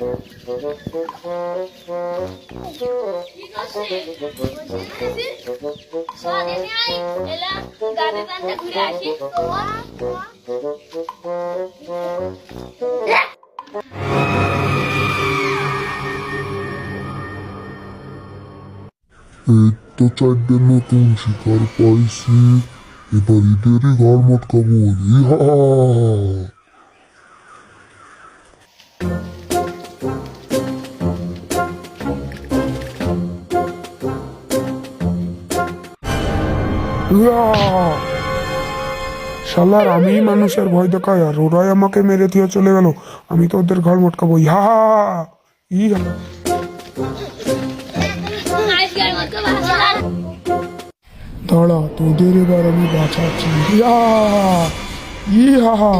এই তো চারটে নতুন শিকার পাইছি, এবার ঈদেরই ঘর মটকাবো। ইহা শালার আমি মানুষের ভয় দেখাই আর ওরাই আমাকে মেরে দিয়ে চলে গেল। আমি তো ওদের ঘর মটকাবো। ইহা ইহা দাঁড়া, তোদের এবার আমি বাঁচাচ্ছি। ইহা ইহা